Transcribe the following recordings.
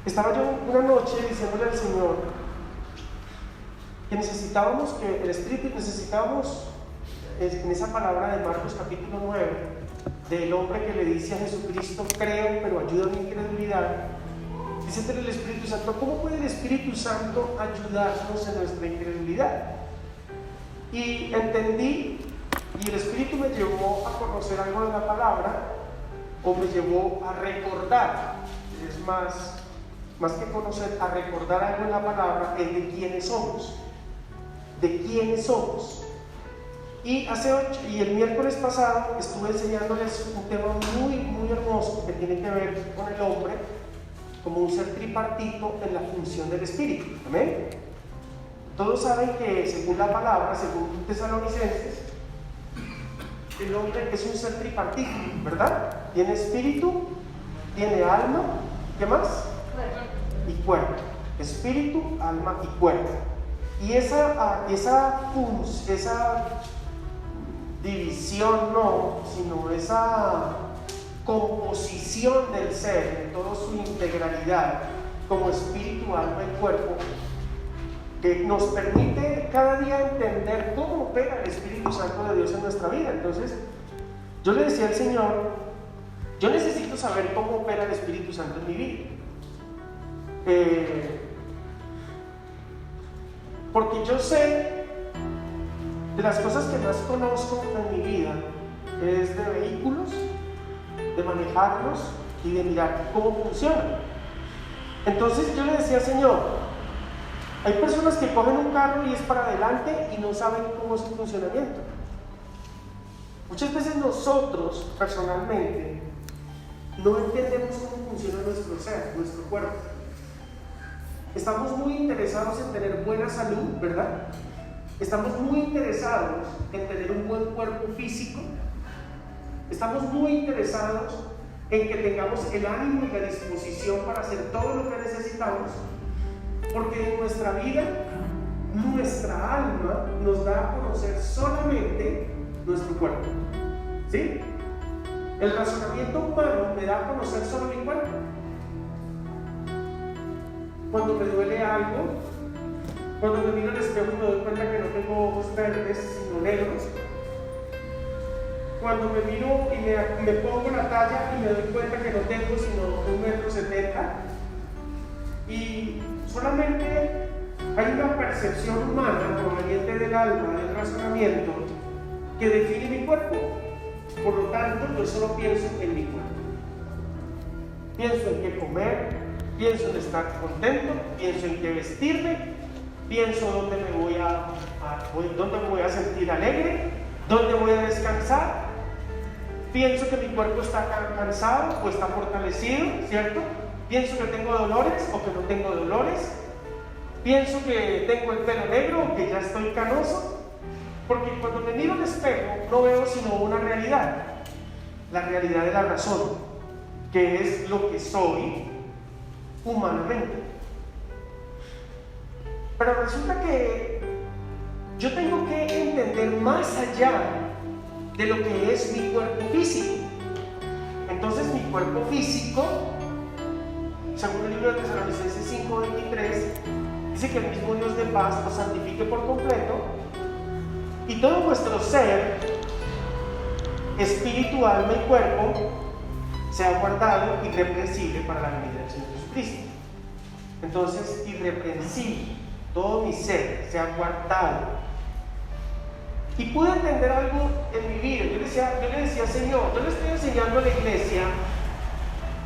Estaba yo una noche diciéndole al Señor que necesitábamos que el Espíritu, necesitábamos en esa palabra de Marcos capítulo 9, del hombre que le dice a Jesucristo: creo, pero ayuda a mi incredulidad. Dice el Espíritu Santo: ¿cómo puede el Espíritu Santo ayudarnos en nuestra incredulidad? Y entendí, y el Espíritu me llevó a conocer algo de la palabra, o me llevó a recordar, es más que conocer, a recordar algo en la palabra, es de quiénes somos. De quiénes somos. Y el miércoles pasado estuve enseñándoles un tema muy hermoso que tiene que ver con el hombre como un ser tripartito en la función del Espíritu. ¿Amén? Todos saben que según la palabra, según Tesalonicenses, el hombre es un ser tripartito, ¿verdad? Tiene espíritu, tiene alma, ¿qué más? Y cuerpo. Espíritu, alma y cuerpo. Y esa división no, sino esa composición del ser en toda su integralidad, como espíritu, alma y cuerpo, que nos permite cada día entender cómo opera el Espíritu Santo de Dios en nuestra vida. Entonces, yo le decía al Señor: yo necesito saber cómo opera el Espíritu Santo en mi vida. Porque yo sé, de las cosas que más conozco en mi vida, es de vehículos, de manejarlos y de mirar cómo funcionan. Entonces yo le decía: Señor, hay personas que cogen un carro y es para adelante y no saben cómo es su funcionamiento. Muchas veces nosotros, personalmente, no entendemos cómo funciona nuestro ser, nuestro cuerpo. Estamos muy interesados en tener buena salud, ¿verdad? Estamos muy interesados en tener un buen cuerpo físico. Estamos muy interesados en que tengamos el ánimo y la disposición para hacer todo lo que necesitamos, porque en nuestra vida, nuestra alma nos da a conocer solamente nuestro cuerpo. ¿Sí? El razonamiento humano me da a conocer solo mi cuerpo. Cuando me duele algo, cuando me miro al espejo y me doy cuenta que no tengo ojos verdes sino negros, cuando me miro y me pongo la talla y me doy cuenta que no tengo sino 1,70 m, y solamente hay una percepción humana proveniente del alma, del razonamiento, que define mi cuerpo. Por lo tanto, yo solo pienso en mi cuerpo. Pienso en qué comer, pienso en estar contento, pienso en qué vestirme, pienso dónde me voy a sentir alegre, dónde voy a descansar. Pienso que mi cuerpo está cansado o está fortalecido, ¿cierto? Pienso que tengo dolores o que no tengo dolores. Pienso que tengo el pelo negro o que ya estoy canoso. Porque cuando me miro al espejo no veo sino una realidad, la realidad de la razón, que es lo que soy humanamente. Pero resulta que yo tengo que entender más allá de lo que es mi cuerpo físico. Entonces mi cuerpo físico, según el libro de Tesalonicenses 5:23, dice que el mismo Dios de paz os santifique por completo, y todo vuestro ser, espíritu, alma y cuerpo, sea guardado irreprensible para la venida del Señor Jesucristo. Entonces, irreprensible, todo mi ser sea guardado. Y pude entender algo en mi vida. Yo le decía: Señor, yo le estoy enseñando a la iglesia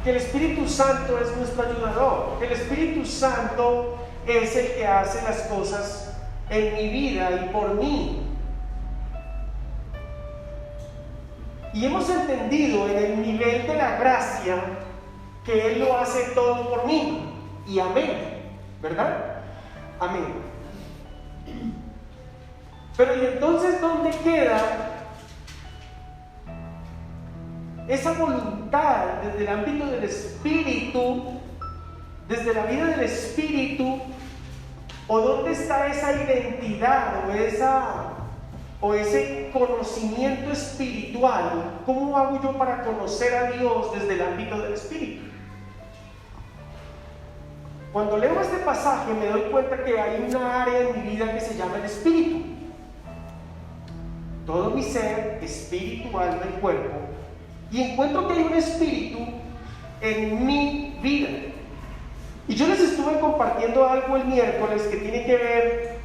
que el Espíritu Santo es nuestro ayudador, que el Espíritu Santo es el que hace las cosas en mi vida y por mí. Y hemos entendido en el nivel de la gracia que Él lo hace todo por mí. Y amén, ¿verdad? Amén. Pero ¿y entonces dónde queda esa voluntad desde el ámbito del Espíritu, desde la vida del Espíritu? ¿O dónde está esa identidad o ese conocimiento espiritual? ¿Cómo hago yo para conocer a Dios desde el ámbito del Espíritu? Cuando leo este pasaje me doy cuenta que hay una área en mi vida que se llama el espíritu. Todo mi ser, espíritu, alma y cuerpo. Y encuentro que hay un espíritu en mi vida. Y yo les estuve compartiendo algo el miércoles que tiene que ver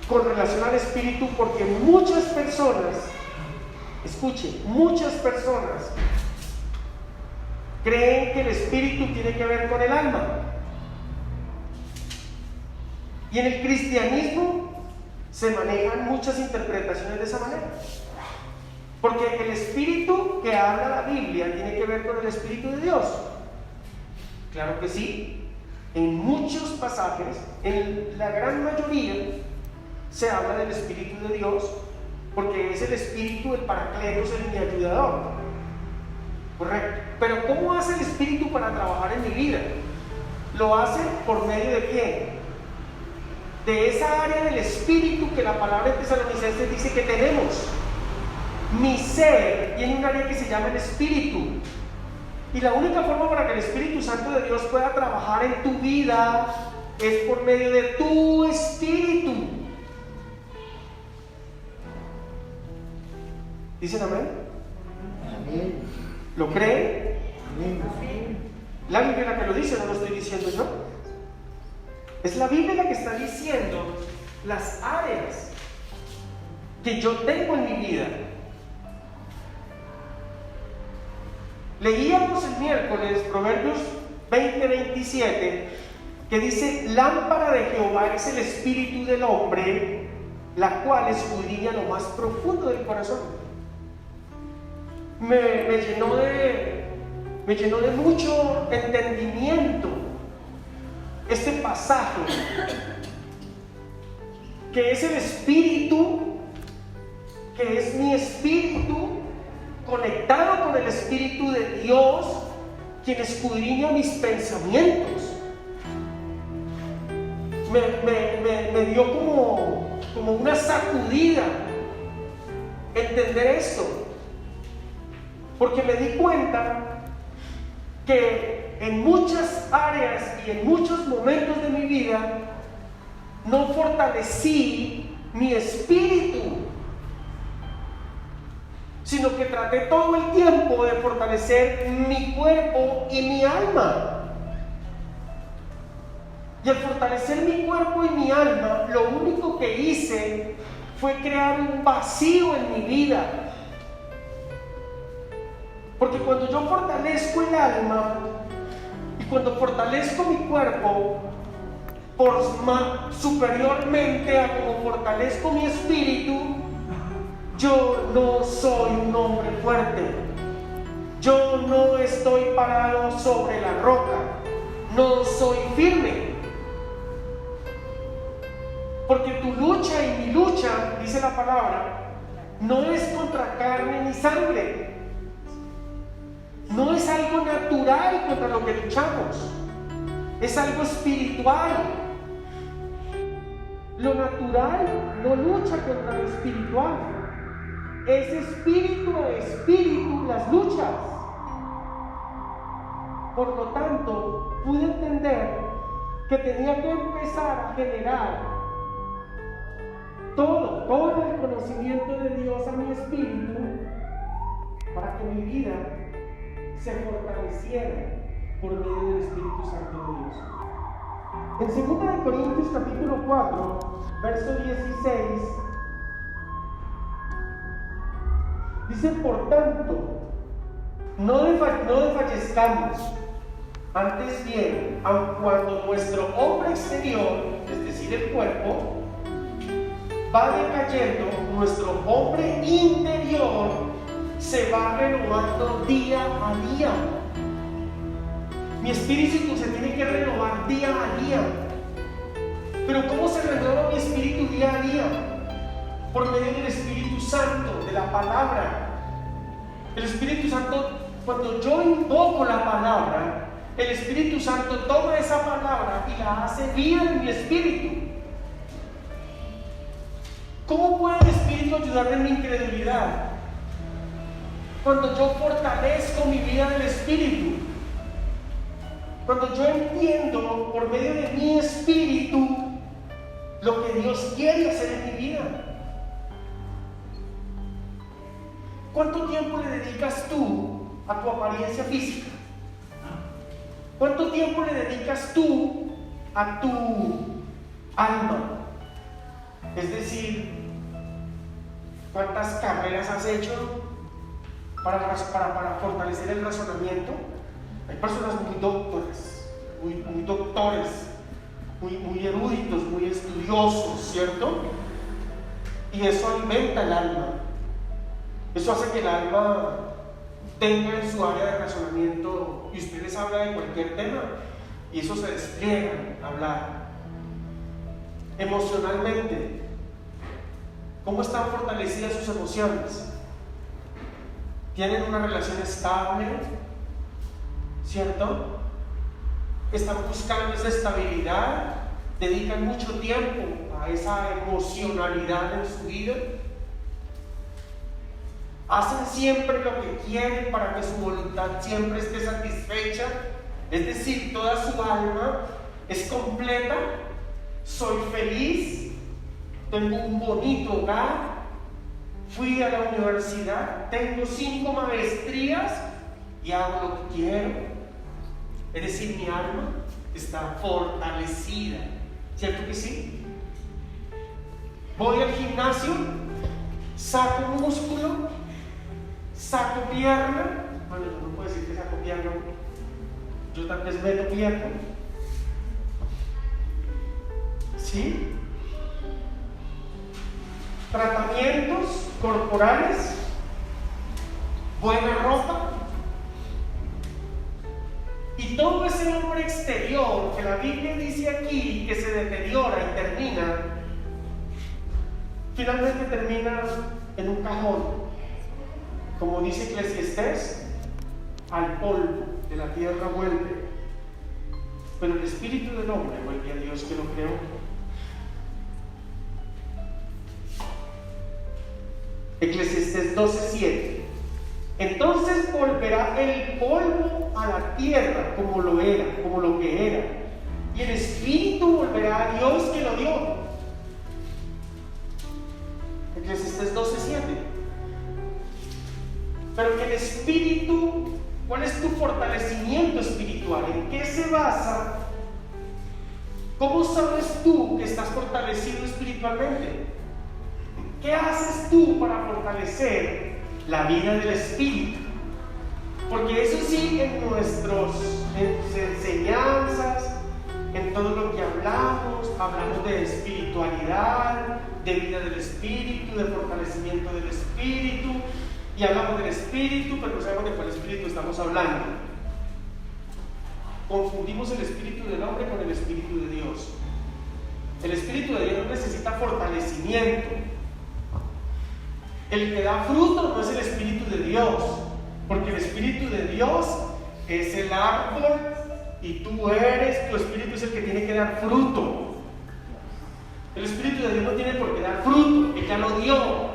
con relación al espíritu, porque muchas personas, escuchen, muchas personas creen que el espíritu tiene que ver con el alma. Y en el cristianismo se manejan muchas interpretaciones de esa manera. Porque el espíritu que habla la Biblia tiene que ver con el espíritu de Dios. Claro que sí. En muchos pasajes, en la gran mayoría, se habla del espíritu de Dios, porque es el espíritu, el paracletos, el mi ayudador. Correcto. Pero ¿cómo hace el espíritu para trabajar en mi vida? Lo hace por medio de quién? De esa área del espíritu que la palabra de Tesalonicenses dice que tenemos. Mi ser tiene un área que se llama el espíritu. Y la única forma para que el Espíritu Santo de Dios pueda trabajar en tu vida es por medio de tu espíritu. ¿Dicen amén? Amén. ¿Lo creen? Amén. La Biblia es la que lo dice, no lo estoy diciendo yo. Es la Biblia la que está diciendo las áreas que yo tengo en mi vida. Leíamos el miércoles Proverbios 20:27, que dice: lámpara de Jehová es el espíritu del hombre, la cual escudriña lo más profundo del corazón. Me llenó de mucho entendimiento este pasaje, que es el espíritu, que es mi espíritu conectado con el espíritu de Dios, quien escudriña mis pensamientos. Me dio como una sacudida entender esto, porque me di cuenta que en muchas áreas y en muchos momentos de mi vida no fortalecí mi espíritu, sino que traté todo el tiempo de fortalecer mi cuerpo y mi alma. Y al fortalecer mi cuerpo y mi alma, lo único que hice fue crear un vacío en mi vida. Porque cuando yo fortalezco el alma y cuando fortalezco mi cuerpo, superiormente a como fortalezco mi espíritu, yo no soy un hombre fuerte. Yo no estoy parado sobre la roca. No soy firme. Porque tu lucha y mi lucha, dice la palabra, no es contra carne ni sangre. No es algo natural contra lo que luchamos. Es algo espiritual. Lo natural no lucha contra lo espiritual. Es espíritu a espíritu las luchas. Por lo tanto, pude entender que tenía que empezar a generar todo el conocimiento de Dios a mi espíritu, para que mi vida se fortaleciera por medio del Espíritu Santo de Dios. En 2 Corintios capítulo 4, verso 16, dice: por tanto, no desfallezcamos, antes bien, aun cuando nuestro hombre exterior, es decir, el cuerpo, va decayendo, nuestro hombre interior se va renovando día a día. Mi espíritu se tiene que renovar día a día. Pero ¿cómo se renueva mi espíritu día a día? Por medio del Espíritu Santo, de la palabra. El Espíritu Santo, cuando yo invoco la palabra, el Espíritu Santo toma esa palabra y la hace vida en mi espíritu. ¿Cómo puede el Espíritu ayudarme en mi incredulidad? Cuando yo fortalezco mi vida del Espíritu. Cuando yo entiendo por medio de mi espíritu lo que Dios quiere hacer en mi vida. ¿Cuánto tiempo le dedicas tú a tu apariencia física? ¿Cuánto tiempo le dedicas tú a tu alma? Es decir, ¿cuántas carreras has hecho para fortalecer el razonamiento? Hay personas muy doctores, muy doctores, muy eruditos, muy estudiosos, ¿cierto? Y eso alimenta el alma. Eso hace que el alma tenga en su área de razonamiento, y usted les habla de cualquier tema, y eso se despliega a hablar. Emocionalmente, ¿cómo están fortalecidas sus emociones? ¿Tienen una relación estable? ¿Cierto? ¿Están buscando esa estabilidad? ¿Dedican mucho tiempo a esa emocionalidad en su vida? ¿Hacen siempre lo que quieren para que su voluntad siempre esté satisfecha? Es decir, toda su alma es completa. Soy feliz, tengo un bonito hogar, fui a la universidad, tengo 5 maestrías y hago lo que quiero. Es decir, mi alma está fortalecida. ¿Cierto que sí? Voy al gimnasio, saco músculo, saco pierna. Bueno, yo no puedo decir que saco pierna, yo tal vez meto pierna. ¿Sí? Tratamientos corporales, buena ropa. Y todo ese hombre exterior que la Biblia dice aquí que se deteriora y termina, finalmente termina en un cajón. Como dice Eclesiastés, al polvo de la tierra vuelve, pero el espíritu del hombre vuelve a Dios que lo creó. Eclesiastés 12:7. Entonces volverá el polvo a la tierra como lo que era, y el espíritu volverá a Dios que lo dio. Eclesiastés 12:7. Pero que el espíritu, ¿cuál es tu fortalecimiento espiritual? ¿En qué se basa? ¿Cómo sabes tú que estás fortalecido espiritualmente? ¿Qué haces tú para fortalecer la vida del espíritu? Porque eso sí, en nuestras enseñanzas, en todo lo que hablamos de espiritualidad, de vida del espíritu, de fortalecimiento del espíritu, y hablamos del espíritu, pero no sabemos de cuál espíritu estamos hablando. Confundimos el espíritu del hombre con el espíritu de Dios. El espíritu de Dios necesita fortalecimiento. El que da fruto no es el espíritu de Dios, porque el espíritu de Dios es el árbol y tu espíritu es el que tiene que dar fruto. El espíritu de Dios no tiene por qué dar fruto, Él ya lo dio.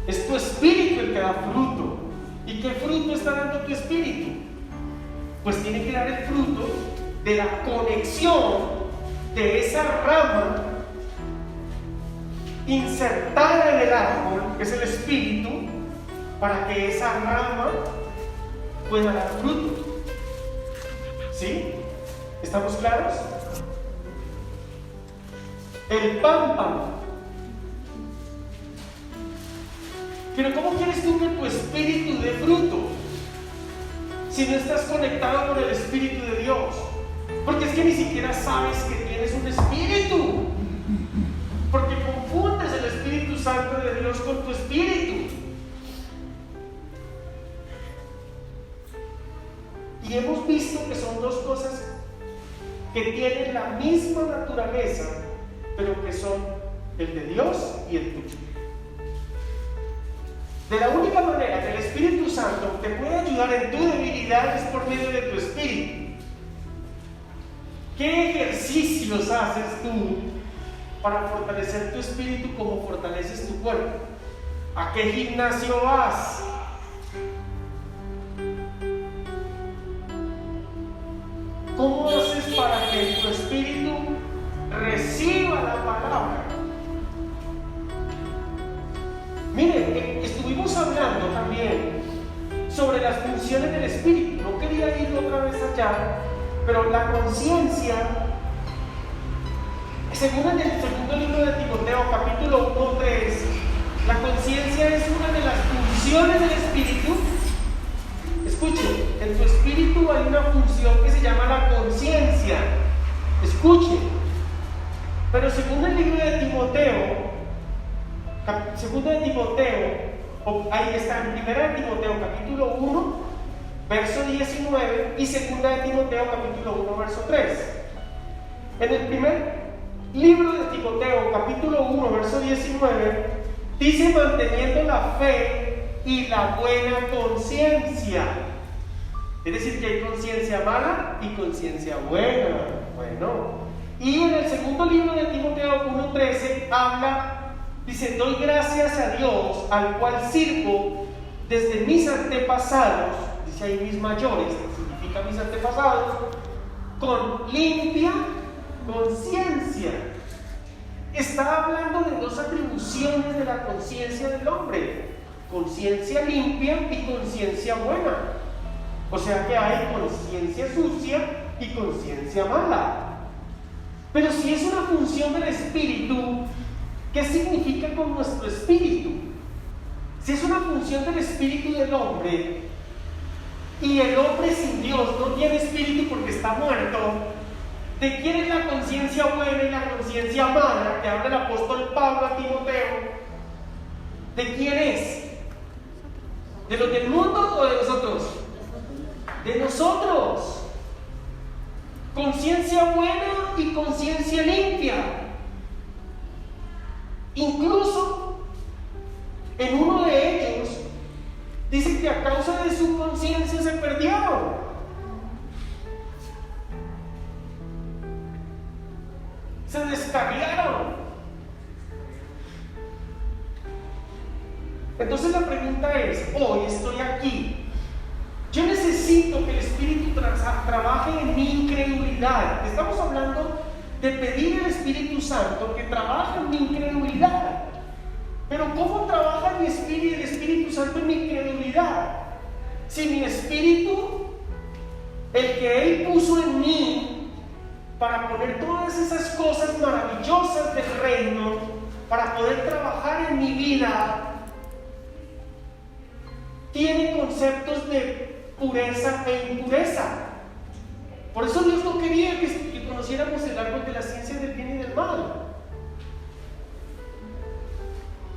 Es tu espíritu el que da fruto. ¿Y qué fruto está dando tu espíritu? Pues tiene que dar el fruto de la conexión de esa rama insertada en el árbol, que es el espíritu, para que esa rama pueda dar fruto. ¿Sí? ¿Estamos claros? El pámpano. Pero ¿cómo quieres tú que tu espíritu dé fruto si no estás conectado con el espíritu de Dios? Porque es que ni siquiera sabes que tienes un espíritu, porque confundes el Espíritu Santo de Dios con tu espíritu. Y hemos visto que son dos cosas que tienen la misma naturaleza, pero que son el de Dios y el tuyo. De la única manera que el Espíritu Santo te puede ayudar en tu debilidad es por medio de tu espíritu. ¿Qué ejercicios haces tú para fortalecer tu espíritu como fortaleces tu cuerpo? ¿A qué gimnasio vas? ¿Cómo haces para que tu espíritu reciba la palabra? Miren, estuvimos hablando también sobre las funciones del espíritu. No quería ir otra vez allá, pero la conciencia, según en el segundo libro de Timoteo, capítulo 1:3, la conciencia es una de las funciones del espíritu. Escuchen, en tu espíritu hay una función que se llama la conciencia. Escuchen, pero según el libro de Timoteo, ahí está, en primera de Timoteo, capítulo 1, verso 19, y segunda de Timoteo, capítulo 1, verso 3. En el primer libro de Timoteo, capítulo 1, verso 19, dice: manteniendo la fe y la buena conciencia. Es decir, que hay conciencia mala y conciencia buena. Bueno, y en el segundo libro de Timoteo 1:13 dice: doy gracias a Dios, al cual sirvo desde mis antepasados, dice ahí mis mayores, que significa mis antepasados, con limpia conciencia. Está hablando de dos atribuciones de la conciencia del hombre: conciencia limpia y conciencia buena. O sea que hay conciencia sucia y conciencia mala. Pero si es una función del espíritu, ¿qué significa con nuestro espíritu? Si es una función del espíritu del hombre, y el hombre sin Dios no tiene espíritu porque está muerto, ¿de quién es la conciencia buena y la conciencia mala que habla el apóstol Pablo a Timoteo? ¿De quién es? ¿De los del mundo o de nosotros? De nosotros. Conciencia buena y conciencia limpia. Incluso en uno de ellos dice que a causa de su conciencia se perdieron. Se descarriaron. Entonces la pregunta es: hoy estoy aquí, yo necesito que el Espíritu trabaje en mi incredulidad. Estamos hablando de pedir al Espíritu Santo que trabaje en mi incredulidad. Pero ¿cómo trabaja el Espíritu Santo en mi incredulidad? Si mi espíritu, el que Él puso en mí para poner todas esas cosas maravillosas del reino, para poder trabajar en mi vida, tiene conceptos de pureza e impureza. Por eso Dios no quería que conociéramos el árbol de la ciencia del bien y del mal.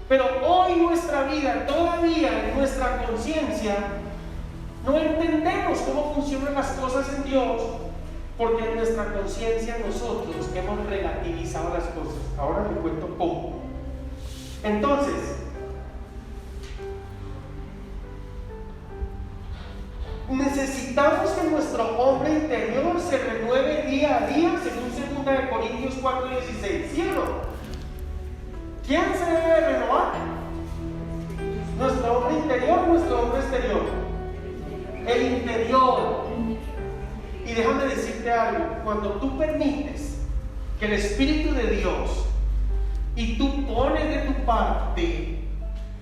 Pero hoy nuestra vida, todavía en nuestra conciencia, no entendemos cómo funcionan las cosas en Dios, porque en nuestra conciencia nosotros hemos relativizado las cosas. Ahora les cuento cómo. Entonces, necesitamos que nuestro hombre interior se renueve día a día, según 2 Corintios 4:16, ¿sí o no? ¿Quién se debe renovar? ¿Nuestro hombre interior o nuestro hombre exterior? El interior. Y déjame decirte algo: cuando tú permites que el Espíritu de Dios y tú pones de tu parte,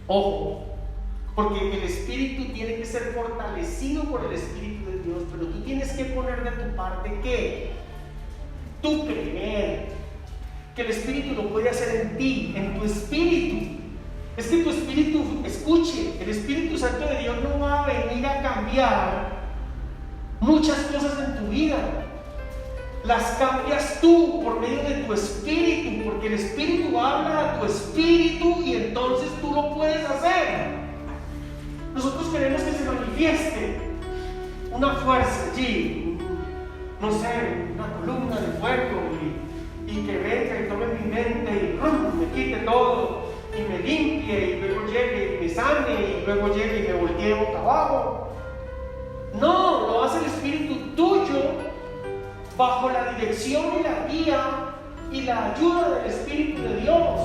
ojo, porque el Espíritu tiene que ser fortalecido por el Espíritu de Dios, pero tú tienes que poner de tu parte ¿qué? Tú creer que el Espíritu lo puede hacer en ti, en tu espíritu. Es que tu espíritu, escuche, el Espíritu Santo de Dios no va a venir a cambiar muchas cosas en tu vida. Las cambias tú por medio de tu espíritu, porque el Espíritu habla a tu espíritu y entonces tú lo puedes hacer. Nosotros queremos que se manifieste una fuerza allí, no sé, una columna de fuego y que venga y tome mi mente y me quite todo y me limpie y luego llegue y me sane y luego llegue y me voltee boca abajo. No, lo hace el Espíritu tuyo bajo la dirección y la guía y la ayuda del Espíritu de Dios.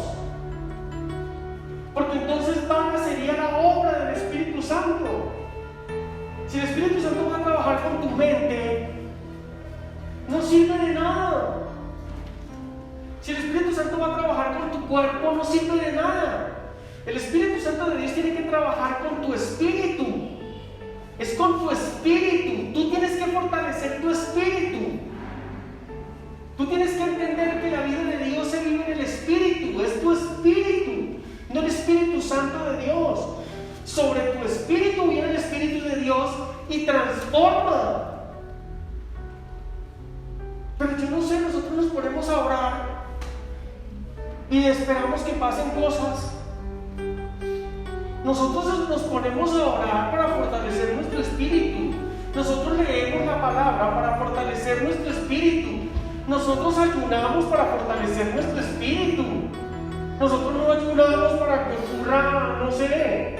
Porque entonces vana sería la obra del Espíritu Santo. Si el Espíritu Santo va a trabajar con tu mente, no sirve de nada. Si el Espíritu Santo va a trabajar con tu cuerpo, no sirve de nada. El Espíritu Santo de Dios tiene que trabajar con tu espíritu. Es con tu espíritu. Tú tienes que fortalecer tu espíritu. Tú tienes que entender que la vida de Dios se vive en el espíritu. Es tu espíritu, no el Espíritu Santo de Dios. Sobre tu espíritu viene el Espíritu de Dios y transforma. Pero yo no sé, nosotros nos ponemos a orar y esperamos que pasen cosas. Nosotros nos ponemos a orar para fortalecer nuestro espíritu. Nosotros leemos la palabra para fortalecer nuestro espíritu. Nosotros ayunamos para fortalecer nuestro espíritu. Nosotros no ayunamos para que ocurra, no sé,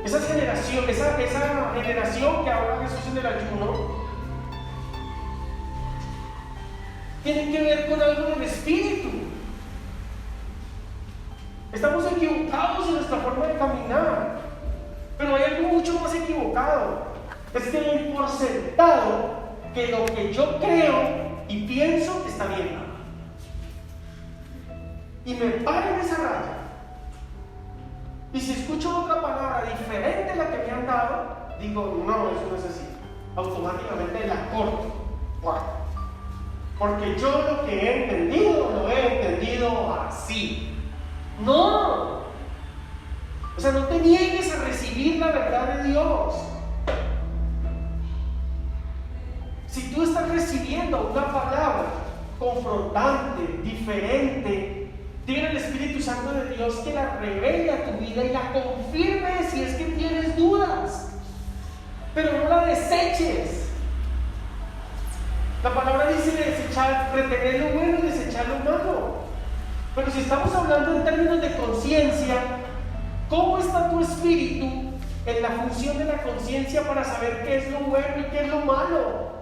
esa generación que habla Jesús en el ayuno, tiene que ver con algo del espíritu. Estamos equivocados en nuestra forma de caminar, pero hay algo mucho más equivocado. Es que doy por sentado que lo que yo creo y pienso está bien, y me paro en esa raya. Y si escucho otra palabra diferente a la que me han dado, digo, no, eso no es así. Automáticamente la corto. Porque yo lo que he entendido, lo he entendido así. No. O sea, no te niegues a recibir la verdad de Dios. Si tú estás recibiendo una palabra confrontante, diferente, dile al Espíritu Santo de Dios que la revele a tu vida y la confirme si es que tienes dudas. Pero no la deseches. La palabra dice desechar, retener lo bueno y desechar lo malo. Pero si estamos hablando en términos de conciencia, ¿cómo está tu espíritu en la función de la conciencia para saber qué es lo bueno y qué es lo malo?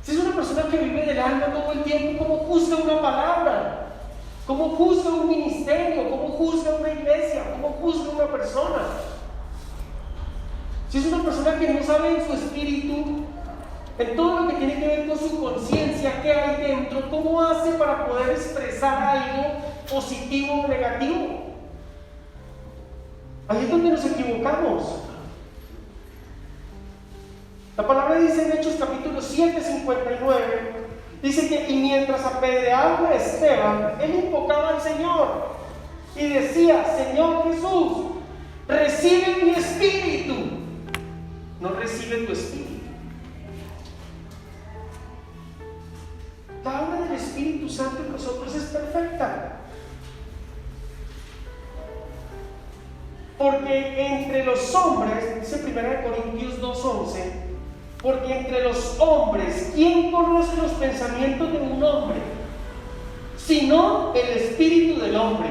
Si es una persona que vive del alma todo el tiempo, ¿cómo juzga una palabra? ¿Cómo juzga un ministerio? ¿Cómo juzga una iglesia? ¿Cómo juzga una persona? Si es una persona que no sabe en su espíritu, en todo lo que tiene que ver con su conciencia, qué hay dentro, ¿cómo hace para poder expresar algo positivo o negativo? Ahí es donde nos equivocamos. La palabra dice en Hechos capítulo 7, 59, dice que y mientras apedreaba a Esteban, él invocaba al Señor y decía, Señor Jesús, recibe mi espíritu. No recibe tu espíritu. La obra del Espíritu Santo en nosotros es perfecta. Porque entre los hombres, dice 1 Corintios 2:11, porque entre los hombres, ¿quién conoce los pensamientos de un hombre? Sino el espíritu del hombre.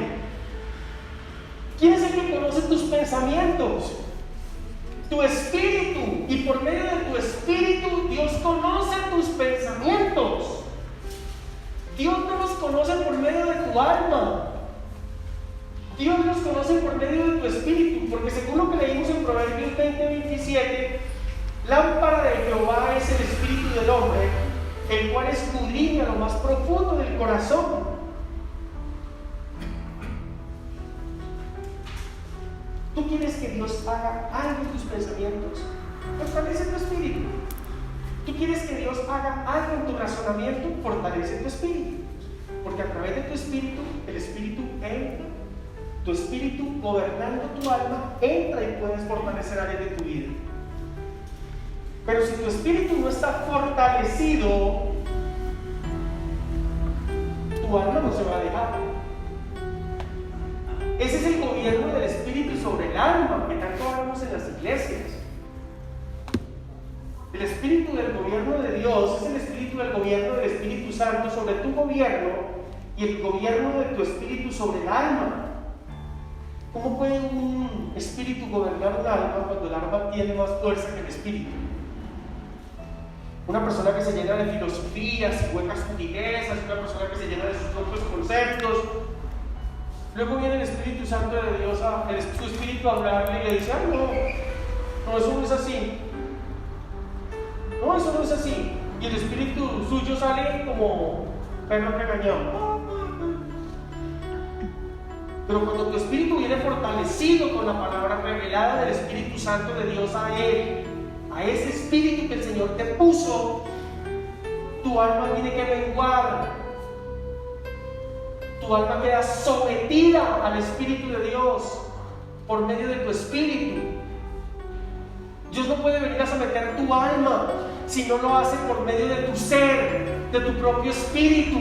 ¿Quién es el que conoce tus pensamientos? Tu espíritu. Y por medio de tu espíritu, Dios conoce tus pensamientos. Dios no los conoce por medio de tu alma. Dios los conoce por medio de tu espíritu. Porque según lo que leímos en Proverbios 20:27, lámpara de Jehová es el espíritu del hombre, el cual escudriña lo más profundo del corazón. ¿Tú quieres que Dios haga algo en tus pensamientos? Fortalece tu espíritu. ¿Tú quieres que Dios haga algo en tu razonamiento? Fortalece tu espíritu. Porque a través de tu espíritu, el espíritu entra. Tu espíritu, gobernando tu alma, entra y puedes fortalecer áreas de tu vida. Pero si tu espíritu no está fortalecido, tu alma no se va a dejar. Ese es el gobierno del espíritu sobre el alma que tanto hablamos en las iglesias. El espíritu del gobierno de Dios es el espíritu del gobierno del Espíritu Santo sobre tu gobierno y el gobierno de tu espíritu sobre el alma. ¿Cómo puede un espíritu gobernar un alma cuando el alma tiene más fuerza que el espíritu? Una persona que se llena de filosofías y huecas sutilezas, una persona que se llena de sus propios conceptos. Luego viene el Espíritu Santo de Dios, su espíritu a hablarle y le dice, no, eso no es así. No, no, eso no es así. Y el espíritu suyo sale como perro regañado. Pero cuando tu espíritu viene fortalecido con la palabra revelada del Espíritu Santo de Dios a él, a ese espíritu que el Señor te puso, tu alma tiene que menguar. Tu alma queda sometida al Espíritu de Dios por medio de tu espíritu. Dios no puede venir a someter tu alma si no lo hace por medio de tu ser, de tu propio espíritu.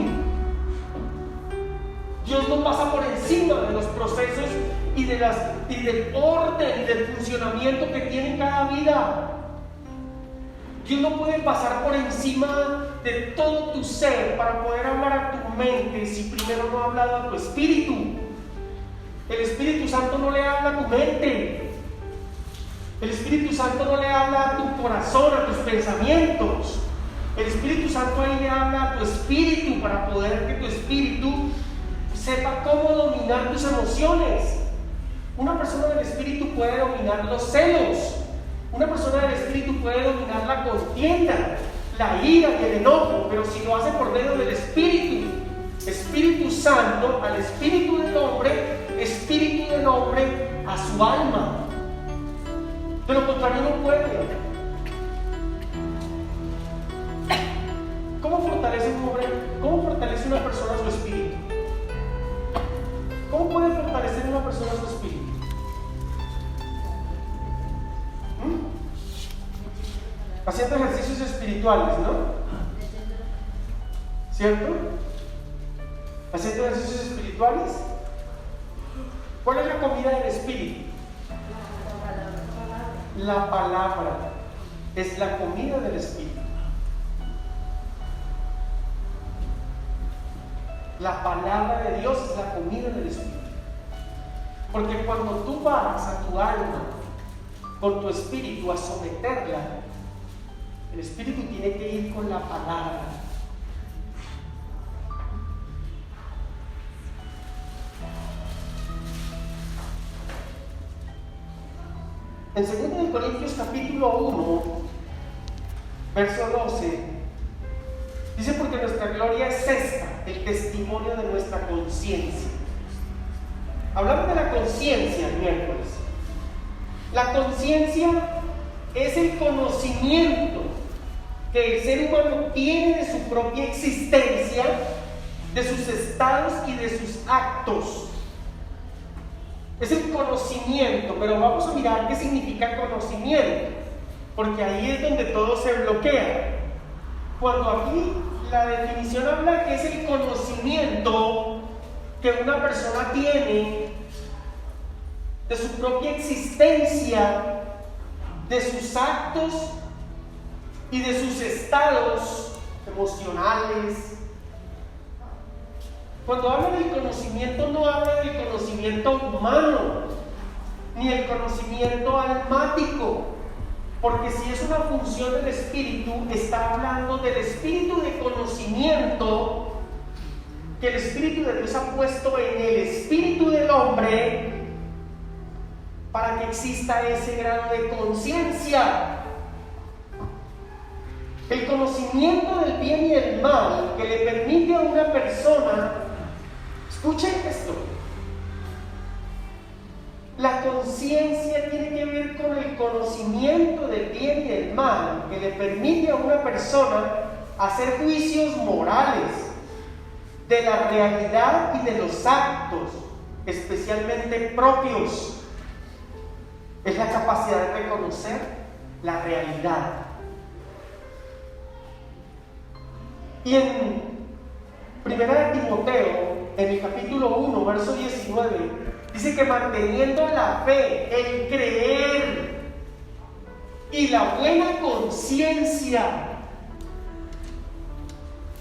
Dios no pasa por encima de los procesos y del orden y del funcionamiento que tiene cada vida. Dios no puede pasar por encima de todo tu ser para poder hablar a tu mente si primero no ha hablado a tu espíritu. El Espíritu Santo no le habla a tu mente. El Espíritu Santo no le habla a tu corazón, a tus pensamientos. El Espíritu Santo ahí le habla a tu espíritu para poder que tu espíritu sepa cómo dominar tus emociones. Una persona del espíritu puede dominar los celos. Una persona del espíritu puede dominar la contienda, la ira y el enojo, pero si lo hace por medio del Espíritu Santo, al espíritu del hombre a su alma. De lo contrario no puede. ¿Cómo fortalece un hombre? ¿Cómo fortalece una persona su espíritu? ¿Cómo puede fortalecer una persona su espíritu? Haciendo ejercicios espirituales, ¿no? ¿Cierto? Haciendo ejercicios espirituales. ¿Cuál es la comida del espíritu? La palabra es la comida del espíritu. La palabra de Dios es la comida del espíritu. Porque cuando tú vas a tu alma con tu espíritu a someterla, el espíritu tiene que ir con la palabra. En 2 Corintios capítulo 1, verso 12, dice: porque nuestra gloria es esta, el testimonio de nuestra conciencia. Hablamos de la conciencia el miércoles. La conciencia es el conocimiento que el ser humano tiene de su propia existencia, de sus estados y de sus actos. Es el conocimiento, pero vamos a mirar qué significa conocimiento, porque ahí es donde todo se bloquea. Cuando aquí la definición habla que es el conocimiento que una persona tiene de su propia existencia, de sus actos y de sus estados emocionales. Cuando habla del conocimiento, no habla del conocimiento humano ni el conocimiento almático, porque si es una función del espíritu, está hablando del espíritu de conocimiento que el Espíritu de Dios ha puesto en el espíritu del hombre para que exista ese grado de conciencia. El conocimiento del bien y el mal que le permite a una persona, escuchen esto, la conciencia tiene que ver con el conocimiento del bien y el mal que le permite a una persona hacer juicios morales de la realidad y de los actos, especialmente propios. Es la capacidad de reconocer la realidad. Y en 1 Timoteo, en el capítulo 1, verso 19, dice que manteniendo la fe, el creer y la buena conciencia.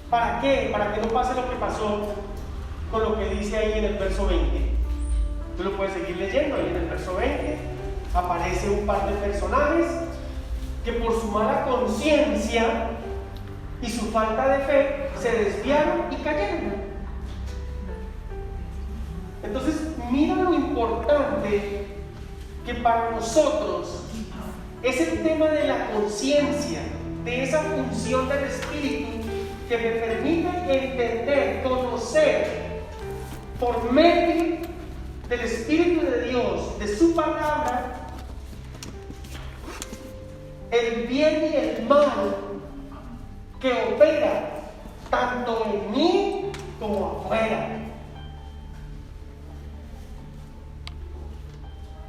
¿Para qué? Para que no pase lo que pasó con lo que dice ahí en el verso 20. Tú lo puedes seguir leyendo ahí en el verso 20. Aparece un par de personajes que por su mala conciencia y su falta de fe se desviaron y cayeron. Entonces, mira lo importante que para nosotros es el tema de la conciencia. de esa función del Espíritu que me permite entender, conocer por medio del Espíritu de Dios, de su palabra, el bien y el mal que opera tanto en mí como afuera.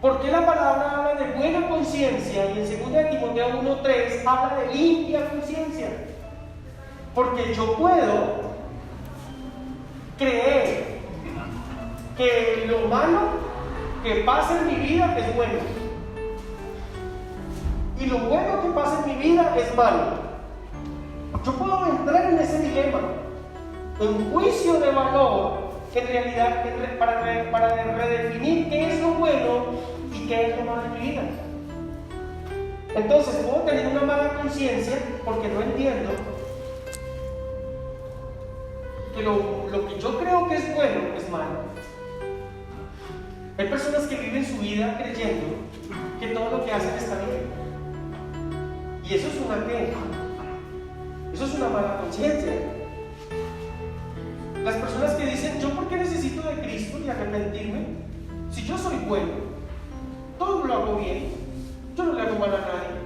¿Por qué la palabra habla de buena conciencia y en 2 Timoteo 1:3 habla de limpia conciencia? Porque yo puedo creer que lo malo que pasa en mi vida es bueno y lo bueno que pasa en mi vida es malo. Yo puedo entrar en ese dilema, en juicio de valor, en realidad para redefinir qué es lo bueno y qué es lo malo en mi vida. Entonces puedo tener una mala conciencia porque no entiendo que lo que yo creo que es bueno es malo. Hay personas que viven su vida creyendo que todo lo que hacen está bien. Y eso es una queja. Eso es una mala conciencia. Las personas que dicen, ¿yo por qué necesito de Cristo y arrepentirme? Si yo soy bueno, todo lo hago bien, yo no le hago mal a nadie.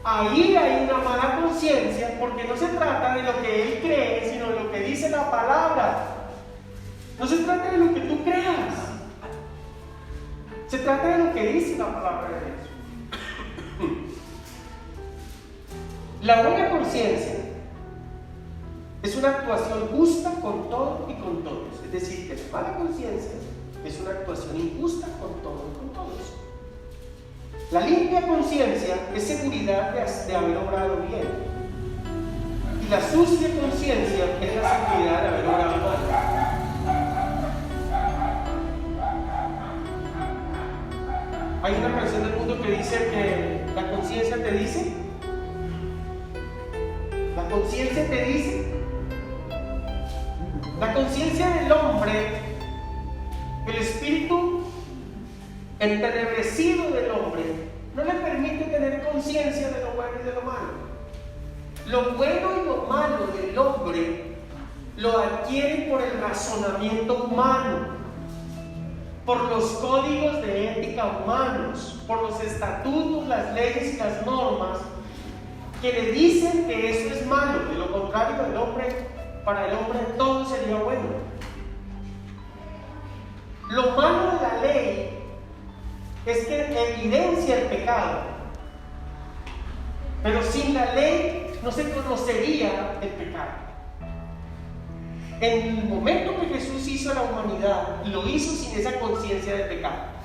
Ahí hay una mala conciencia porque no se trata de lo que él cree, sino de lo que dice la palabra. No se trata de lo que tú creas. Se trata de lo que dice la palabra de Dios. La buena conciencia es una actuación justa con todo y con todos. Es decir, que la mala conciencia es una actuación injusta con todo y con todos. La limpia conciencia es seguridad de haber obrado bien. Y la sucia conciencia es la seguridad de haber obrado mal. Hay una canción del mundo que dice que la conciencia te dice. La conciencia te dice. La conciencia del hombre, el espíritu entenebrecido del hombre, no le permite tener conciencia de lo bueno y de lo malo. Lo bueno y lo malo del hombre lo adquiere por el razonamiento humano, por los códigos de ética humanos, por los estatutos, las leyes y las normas que le dicen que eso es malo. De lo contrario, para el hombre todo sería bueno. Lo malo de la ley es que evidencia el pecado, pero sin la ley no se conocería el pecado. En el momento que Jesús hizo a la humanidad, lo hizo sin esa conciencia del pecado.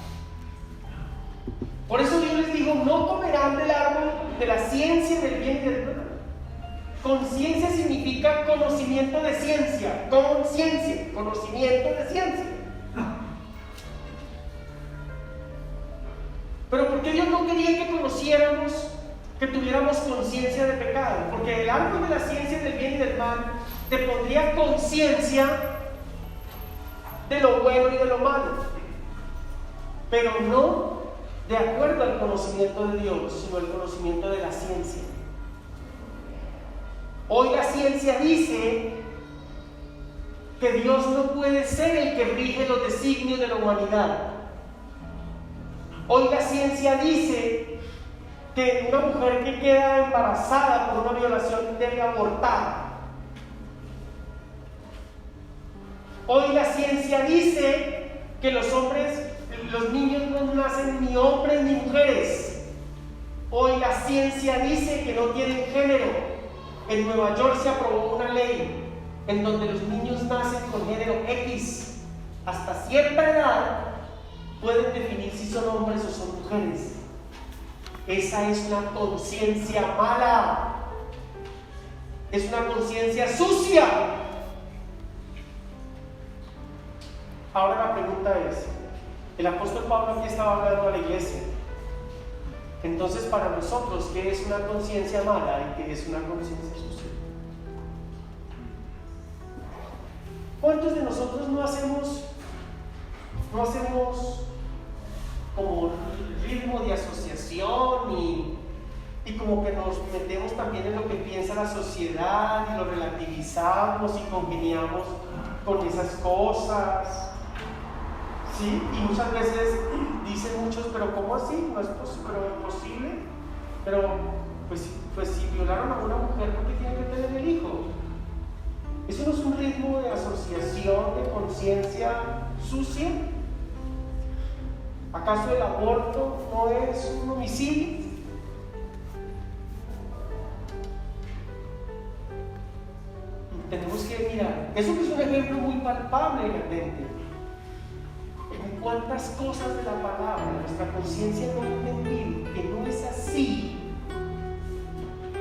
Por eso Dios les dijo, no comerán del árbol de la ciencia del bien y del mal. Conciencia significa conocimiento de ciencia, conciencia, conocimiento de ciencia. Pero ¿por qué Dios no quería que conociéramos, que tuviéramos conciencia de pecado? Porque el árbol de la ciencia del bien y del mal te pondría conciencia de lo bueno y de lo malo, pero no de acuerdo al conocimiento de Dios, sino el conocimiento de la ciencia. Hoy la ciencia dice que Dios no puede ser el que rige los designios de la humanidad. Hoy la ciencia dice que una mujer que queda embarazada por una violación debe abortar. Hoy la ciencia dice que los niños no nacen ni hombres ni mujeres. Hoy la ciencia dice que no tienen género. En Nueva York se aprobó una ley en donde los niños nacen con género X. Hasta cierta edad pueden definir si son hombres o son mujeres. Esa es una conciencia mala. Es una conciencia sucia. Ahora la pregunta es, el apóstol Pablo aquí estaba hablando a la iglesia. Entonces, para nosotros, ¿qué es una conciencia mala y qué es una conciencia sucia? ¿Cuántos de nosotros no hacemos como ritmo de asociación y como que nos metemos también en lo que piensa la sociedad y lo relativizamos y congeniamos con esas cosas, ¿sí? Y muchas veces dicen muchos, pero ¿cómo así? No es posible, pero pues si violaron a una mujer, ¿por qué tienen que tener el hijo? ¿Eso no es un ritmo de asociación de conciencia sucia? ¿Acaso el aborto no es un homicidio? Tenemos que mirar, eso que es un ejemplo muy palpable y latente. En cuántas cosas de la palabra nuestra conciencia no ha entendido que no es así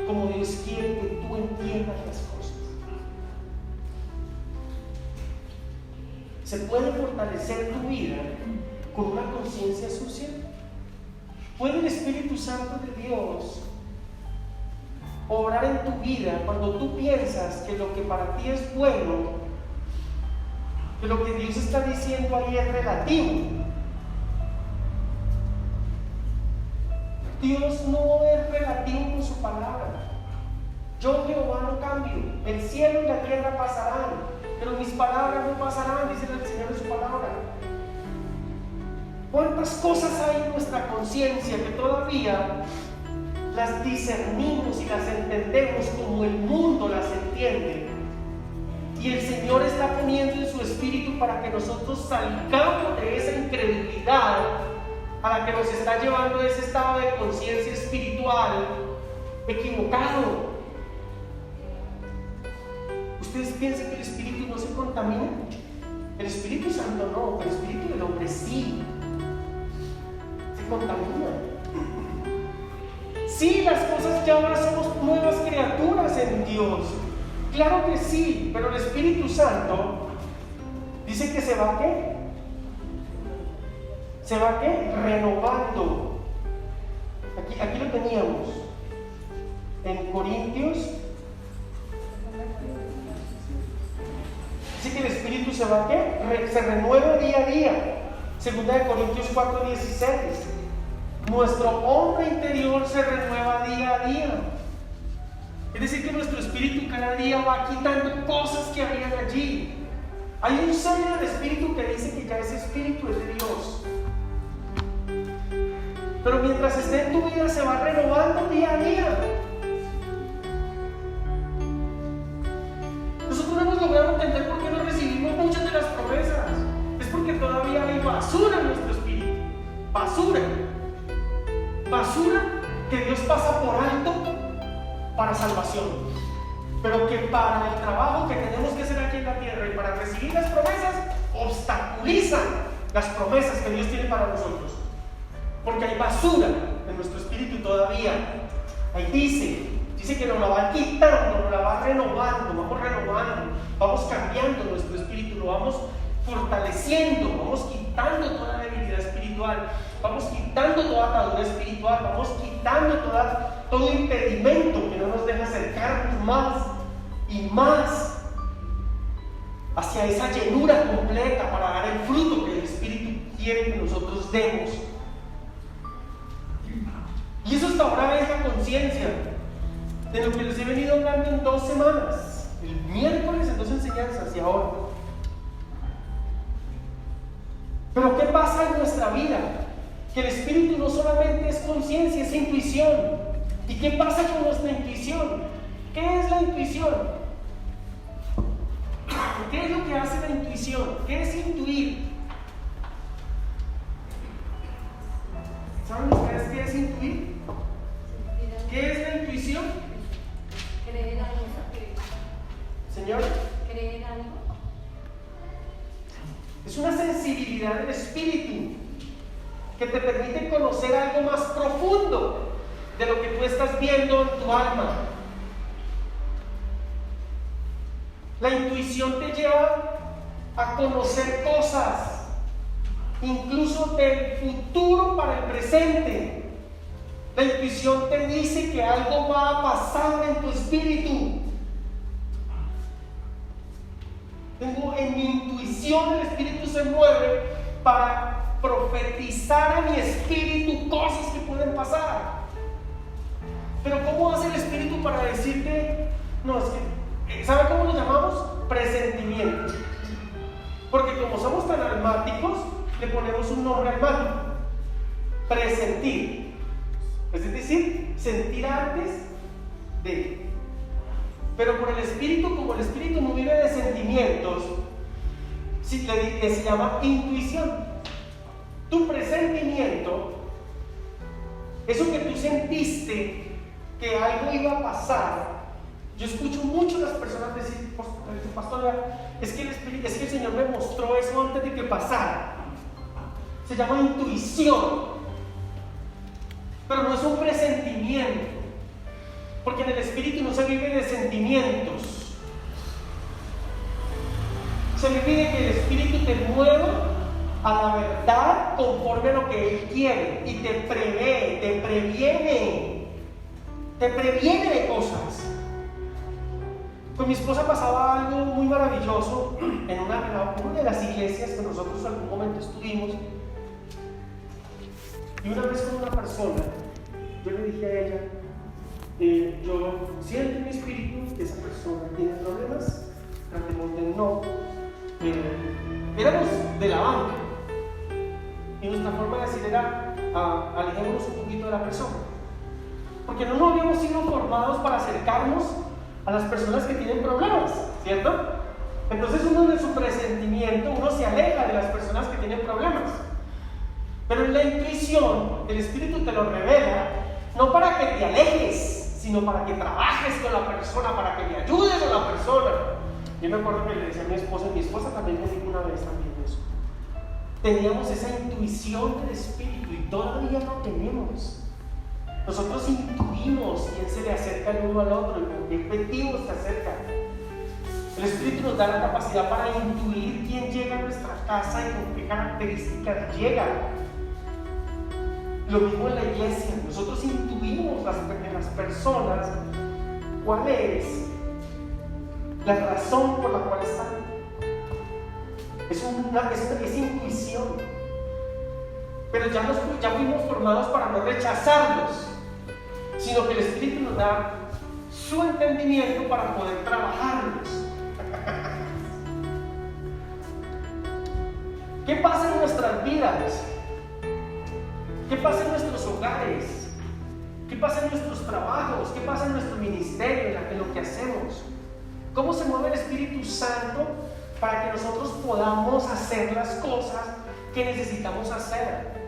como Dios quiere que tú entiendas las cosas. ¿Se puede fortalecer tu vida con una conciencia sucia? ¿Puede el Espíritu Santo de Dios obrar en tu vida cuando tú piensas que lo que para ti es bueno, que lo que Dios está diciendo ahí es relativo? Dios no es relativo con su palabra. Yo, Jehová, no cambio. El cielo y la tierra pasarán, pero mis palabras no pasarán, dice el Señor en su palabra. ¿Cuántas cosas hay en nuestra conciencia que todavía las discernimos y las entendemos como el mundo las entiende? Y el Señor está poniendo en su espíritu para que nosotros salgamos de esa incredulidad a la que nos está llevando ese estado de conciencia espiritual equivocado. ¿Ustedes piensan que el espíritu no se contamina? El Espíritu Santo no, el espíritu del hombre sí se contamina. Sí, las cosas ya ahora somos nuevas criaturas en Dios. Claro que sí, pero el Espíritu Santo dice que se va a ¿qué? ¿Se va a qué? Renovando. Aquí lo teníamos. En Corintios. Dice que el Espíritu se va a ¿qué? Se renueva día a día. Segunda de Corintios 4:16. Nuestro hombre interior se renueva día a día. Es decir, que nuestro espíritu cada día va quitando cosas que habían allí. Hay un sello del espíritu que dice que ya ese espíritu es de Dios. Pero mientras esté en tu vida se va renovando día a día. Nosotros no hemos logrado entender por qué no recibimos muchas de las promesas. Es porque todavía hay basura en nuestro espíritu. Basura que Dios pasa por alto para salvación, pero que para el trabajo que tenemos que hacer aquí en la tierra y para recibir las promesas, obstaculizan las promesas que Dios tiene para nosotros, porque hay basura en nuestro espíritu todavía. Ahí dice que nos la va quitando, nos la va renovando, vamos cambiando nuestro espíritu, lo vamos fortaleciendo, vamos quitando toda debilidad espiritual, vamos quitando toda atadura espiritual, vamos quitando todo impedimento que no nos deja acercarnos más y más hacia esa llenura completa para dar el fruto que el Espíritu quiere que nosotros demos. Y eso hasta ahora es la conciencia de lo que les he venido hablando en 2 semanas, el miércoles en 2 enseñanzas y ahora. Pero ¿qué pasa en nuestra vida? Que el espíritu no solamente es conciencia, es intuición. ¿Y qué pasa con nuestra intuición? ¿Qué es la intuición? ¿Qué es lo que hace la intuición? ¿Qué es intuir? ¿Saben ustedes qué es intuir? ¿Qué es la intuición? Creer algo. Señor. Creer algo. Es una sensibilidad del espíritu que te permite conocer algo más profundo de lo que tú estás viendo en tu alma. La intuición te lleva a conocer cosas, incluso del futuro para el presente. La intuición te dice que algo va a pasar en tu espíritu. En mi intuición el espíritu se mueve para profetizar a mi espíritu cosas que pueden pasar. Pero ¿cómo hace el Espíritu para decirte? No, es que, ¿sabe cómo lo llamamos? Presentimiento. Porque como somos tan almáticos, le ponemos un nombre almático. Presentir. Es decir, sentir antes de. Pero por el Espíritu, como el Espíritu no vive de sentimientos, se llama intuición. Tu presentimiento, eso que tú sentiste que algo iba a pasar. Yo escucho mucho a las personas decir, pastor, es que el Señor me mostró eso antes de que pasara. Se llama intuición, pero no es un presentimiento, porque en el Espíritu no se vive de sentimientos. Se vive de que el Espíritu te mueva a la verdad conforme a lo que Él quiere y te prevé, te previene de cosas. Con mi esposa pasaba algo muy maravilloso en una de las iglesias que nosotros en algún momento estuvimos. Y una vez con una persona, yo le dije a ella, yo siento en mi espíritu que esa persona tiene problemas, tratemos de no. Éramos de la banca y nuestra forma de decir era alejémonos un poquito de la persona, porque no nos habíamos sido formados para acercarnos a las personas que tienen problemas, ¿cierto? Entonces uno de su presentimiento, uno se aleja de las personas que tienen problemas. Pero en la intuición, el Espíritu te lo revela, no para que te alejes, sino para que trabajes con la persona, para que le ayudes a la persona. Yo me acuerdo que le decía a mi esposa también me dijo una vez también eso. Teníamos esa intuición del Espíritu y todavía no tenemos. Nosotros intuimos quién se le acerca el uno al otro y con qué objetivo se acerca. El Espíritu nos da la capacidad para intuir quién llega a nuestra casa y con qué características llega. Lo mismo en la iglesia, nosotros intuimos en las personas cuál es la razón por la cual están. Es intuición. Pero ya fuimos formados para no rechazarlos, sino que el Espíritu nos da su entendimiento para poder trabajarlos. ¿Qué pasa en nuestras vidas? ¿Qué pasa en nuestros hogares? ¿Qué pasa en nuestros trabajos? ¿Qué pasa en nuestro ministerio, en lo que hacemos? ¿Cómo se mueve el Espíritu Santo para que nosotros podamos hacer las cosas que necesitamos hacer?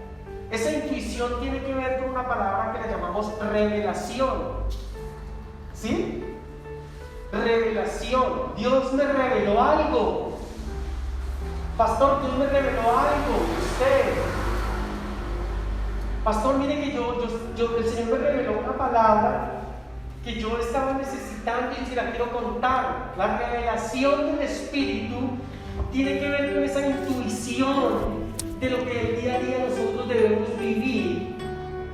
Esa intuición tiene que ver con una palabra que le llamamos revelación. ¿Sí? Revelación. Dios me reveló algo. Pastor, Dios me reveló algo. Usted. Pastor, mire que el Señor me reveló una palabra que yo estaba necesitando y se la quiero contar. La revelación del Espíritu tiene que ver con esa intuición de lo que el día a día nosotros debemos vivir,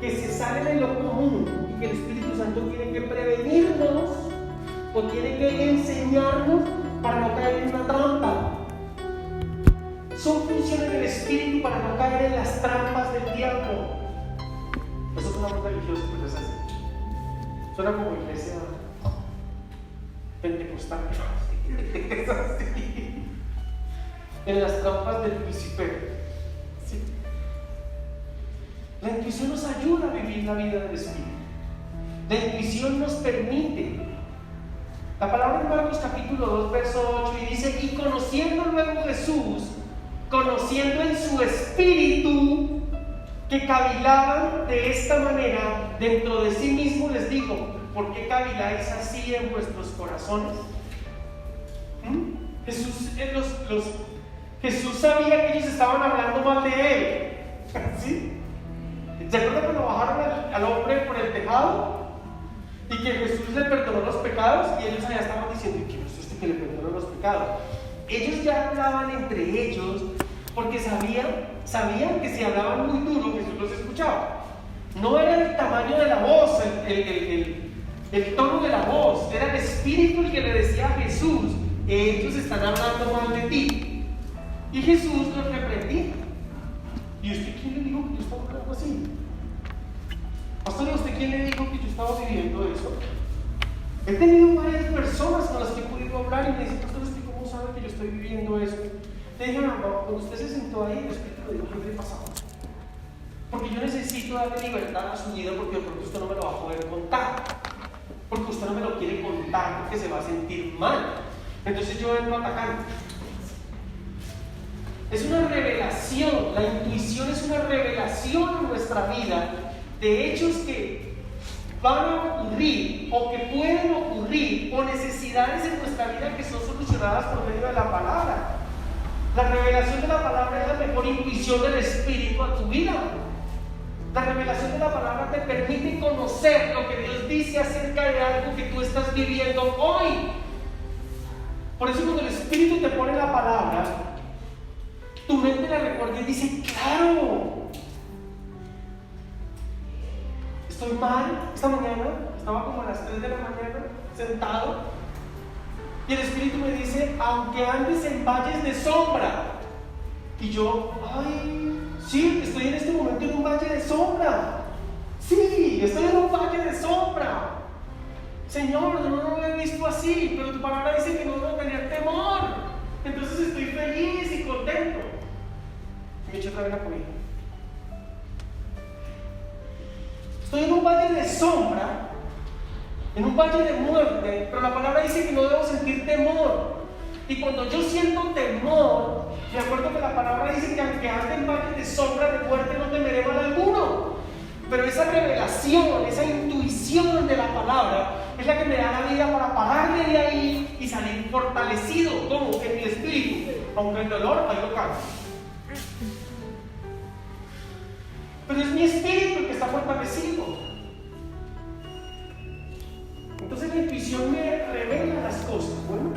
que se sale de lo común y que el Espíritu Santo tiene que prevenirnos o tiene que enseñarnos para no caer en una trampa. Son funciones del Espíritu para no caer en las trampas del diablo. Eso suena muy religioso, pero es así. Suena como iglesia pentecostal. Es así. En las trampas del Lucifer. Sí. La intuición nos ayuda a vivir la vida del Espíritu. La intuición nos permite. La palabra en Marcos capítulo 2, verso 8, y dice: y conociendo luego Jesús, conociendo en su espíritu que cavilaban de esta manera dentro de sí mismo, les dijo: ¿por qué caviláis así en vuestros corazones? Jesús sabía que ellos estaban hablando mal de él. ¿Sí? ¿Se acuerdan cuando bajaron al hombre por el tejado? Y que Jesús le perdonó los pecados, y ellos allá estaban diciendo: ¿quién es este que le perdonó los pecados? Ellos ya hablaban entre ellos porque sabían que si hablaban muy duro, Jesús los escuchaba. No era el tamaño de la voz, el tono de la voz, era el Espíritu el que le decía a Jesús: ellos están hablando mal de ti. Y Jesús los reprendía. ¿Y usted quién le dijo que yo estaba hablando así? pastor, ¿y a usted quién le dijo que yo estaba viviendo eso? He tenido varias personas con las que he podido hablar y me dicen, pastor, ¿usted cómo sabe que yo estoy viviendo eso? Le dije, no, cuando usted se sentó ahí, el Espíritu me dijo, ¿qué le pasaba? Porque yo necesito darle libertad a su vida porque de pronto usted no me lo va a poder contar. Porque usted no me lo quiere contar porque se va a sentir mal. Entonces yo vengo atacando. Es una revelación, la intuición es una revelación en nuestra vida de hechos que van a ocurrir o que pueden ocurrir o necesidades en nuestra vida que son solucionadas por medio de la palabra. La revelación de la palabra es la mejor intuición del Espíritu a tu vida. La revelación de la palabra te permite conocer lo que Dios dice acerca de algo que tú estás viviendo hoy. Por eso cuando el Espíritu te pone la palabra, tu mente la recuerda y dice, claro, estoy mal. Esta mañana estaba como a las 3 de la mañana sentado y el Espíritu me dice, aunque andes en valles de sombra. Y yo, ay, sí, estoy en este momento en un valle de sombra. Sí, estoy en un valle de sombra. Señor, no lo he visto así, pero tu palabra dice que no debo tener temor. Entonces estoy feliz y contento. Me echo otra vez la comida. Estoy en un valle de sombra, en un valle de muerte, pero la palabra dice que no debo sentir temor. Y cuando yo siento temor, me acuerdo que la palabra dice que aunque ande en valle de sombra de muerte no temeré mal alguno. Pero esa revelación, esa intuición de la palabra es la que me da la vida para pararme de ahí y salir fortalecido, como en mi espíritu, aunque el dolor ahí lo cambia. Pero es mi espíritu el que está fortalecido. Entonces la intuición me revela las cosas. Bueno,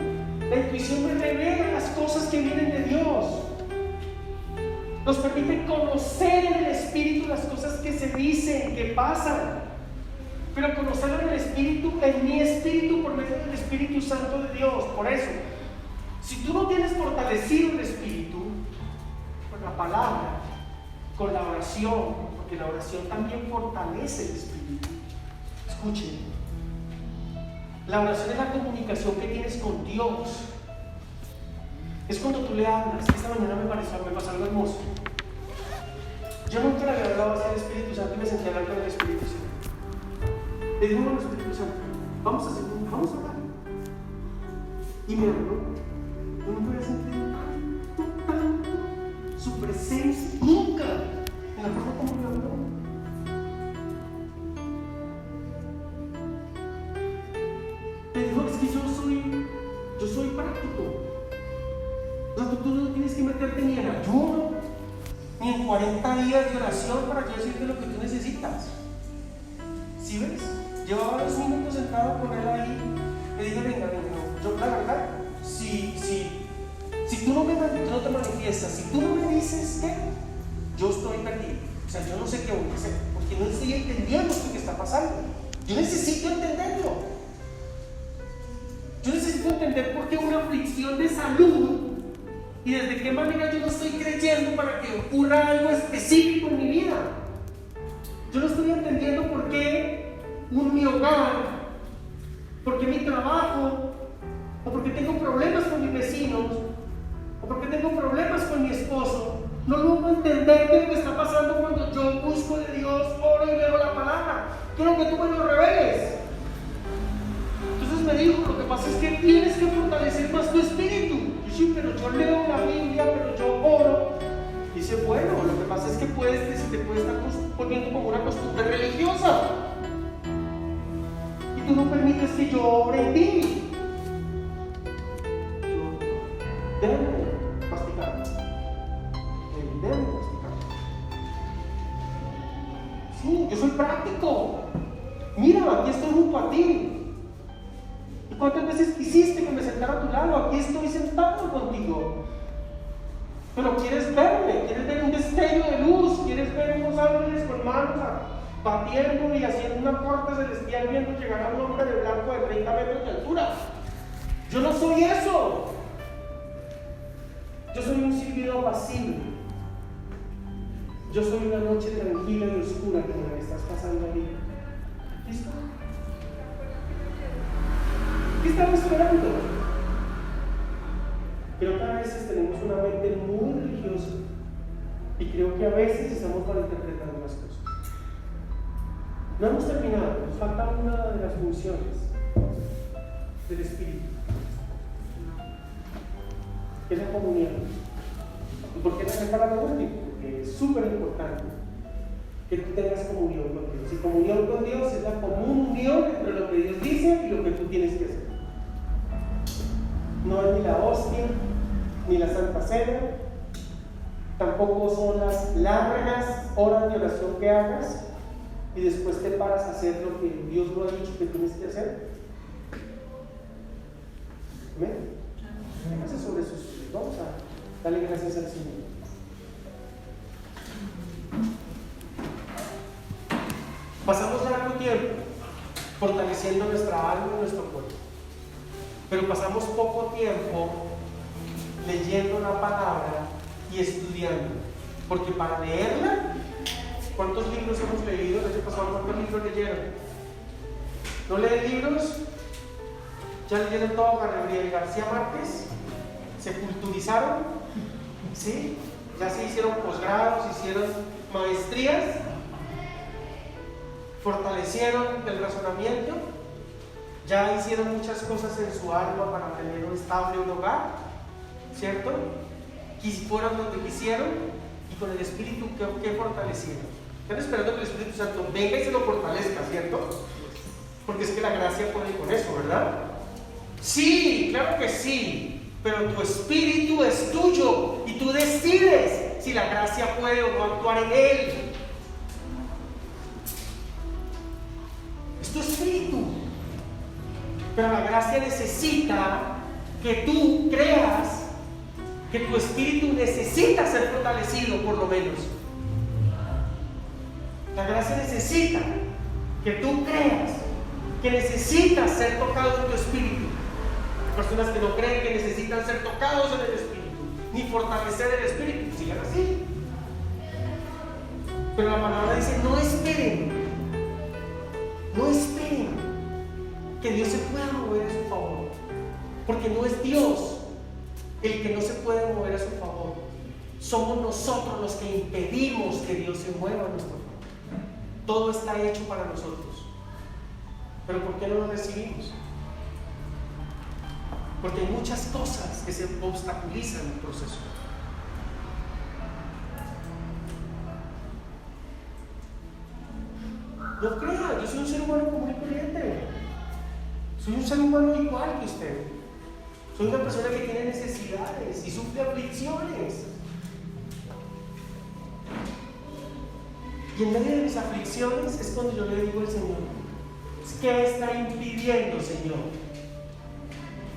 la intuición me revela las cosas que vienen de Dios. Nos permite conocer en el espíritu las cosas que se dicen, que pasan. Pero conocerlo en el espíritu, en mi espíritu, por medio del Espíritu Santo de Dios. Por eso, si tú no tienes fortalecido el espíritu, con la palabra, con la oración, porque la oración también fortalece el espíritu. Escuchen, la oración es la comunicación que tienes con Dios. Es cuando tú le hablas. Esta mañana me pasó algo hermoso. Yo nunca le había hablado así al Espíritu Santo y me sentí hablando del Espíritu Santo. Le digo al Espíritu Santo, vamos a hablar. Y me habló. Yo nunca había sentido tanto su presencia, nunca, en la forma como me habló. Me dijo, es que yo soy práctico. O sea, tú no tienes que meterte ni en ayuno, ni en 40 días de oración para yo decirte lo que tú necesitas. ¿Sí ves? Llevaba 2 minutos sentado con él ahí. Le dije, venga, yo la verdad, si tú no te manifiestas, si tú no me dices que yo estoy perdido. O sea, yo no sé qué voy a hacer, porque no estoy entendiendo lo que está pasando. Yo necesito entenderlo. Yo necesito entender por qué una aflicción de salud y desde qué manera yo no estoy creyendo para que ocurra algo específico en mi vida. Yo no estoy entendiendo por qué mi hogar, por qué mi trabajo, o porque tengo problemas con mis vecinos, o porque tengo problemas con mi esposo. No logro entender qué es lo que está pasando cuando yo busco de Dios, oro y leo la palabra. Quiero que tú me lo reveles. Entonces me dijo, lo que pasa es que tienes que fortalecer más tu espíritu. Yo sí, pero yo leo la Biblia, pero yo oro. Dice, bueno, lo que pasa es que se te puede estar volviendo como una costumbre religiosa. Y tú no permites que yo obre en ti. Déjame masticar. Sí, yo soy práctico. Mira, aquí estoy junto a ti. ¿Y cuántas veces quisiste que me sentara a tu lado? Aquí estoy sentado contigo. Pero quieres verme, quieres ver un destello de luz, quieres ver unos ángeles con manos batiendo y haciendo una corte celestial viendo llegar a un hombre de blanco de 30 metros de altura. Yo no soy eso. Yo soy un silbido apacible. Yo soy una noche tranquila y oscura como la que estás pasando ahorita. ¿Listo? ¿Qué estamos esperando? Creo que a veces tenemos una mente muy religiosa y creo que a veces estamos malinterpretando las cosas. No hemos terminado, nos falta una de las funciones del Espíritu, que es la comunión. ¿Y por qué la separan lo último? Porque es súper importante que tú tengas comunión con Dios. Y comunión con Dios es la común unión entre lo que Dios dice y lo que tú tienes que hacer. No es ni la hostia, ni la Santa Cena, tampoco son las largas horas de oración que hagas y después te paras a hacer lo que Dios no ha dicho que tienes que hacer. ¿Amén? Hágase sobre sus pies. Vamos a darle gracias al Señor. Pasamos largo tiempo fortaleciendo nuestra alma y nuestro cuerpo, pero pasamos poco tiempo leyendo la palabra y estudiando, porque para leerla, ¿cuántos libros hemos leído? El año pasado, ¿cuántos libros leyeron? ¿No leen libros? ¿Ya leyeron todo Gabriel García Márquez? ¿Se culturizaron? ¿Sí? ¿Ya se hicieron posgrados, hicieron maestrías? ¿Fortalecieron el razonamiento? ¿Ya hicieron muchas cosas en su alma para tener un estable hogar? ¿Cierto? Fueron donde quisieron y con el Espíritu ¿qué fortalecieron? Están esperando que el Espíritu Santo venga y se lo fortalezca, ¿cierto? Porque es que la gracia puede con eso, ¿verdad? Sí, claro que sí, pero tu espíritu es tuyo y tú decides si la gracia puede o no actuar en él. Es tu espíritu, pero la gracia necesita que tú creas que tu espíritu necesita ser fortalecido, por lo menos. La gracia necesita que tú creas que necesitas ser tocado en tu espíritu. Personas que no creen que necesitan ser tocados en el espíritu, ni fortalecer el espíritu, sigan así. Pero la palabra dice: no esperen que Dios se pueda mover a su favor, porque no es Dios el que no se puede mover a su favor. Somos nosotros los que impedimos que Dios se mueva a nuestro favor. Todo está hecho para nosotros, pero ¿por qué no lo recibimos? Porque hay muchas cosas que se obstaculizan en el proceso. No crea, yo soy un ser humano común y corriente. Soy un ser humano igual que usted. Soy una persona que tiene necesidades y sufre aflicciones. Y en medio de mis aflicciones es cuando yo le digo al Señor: ¿qué está impidiendo, Señor?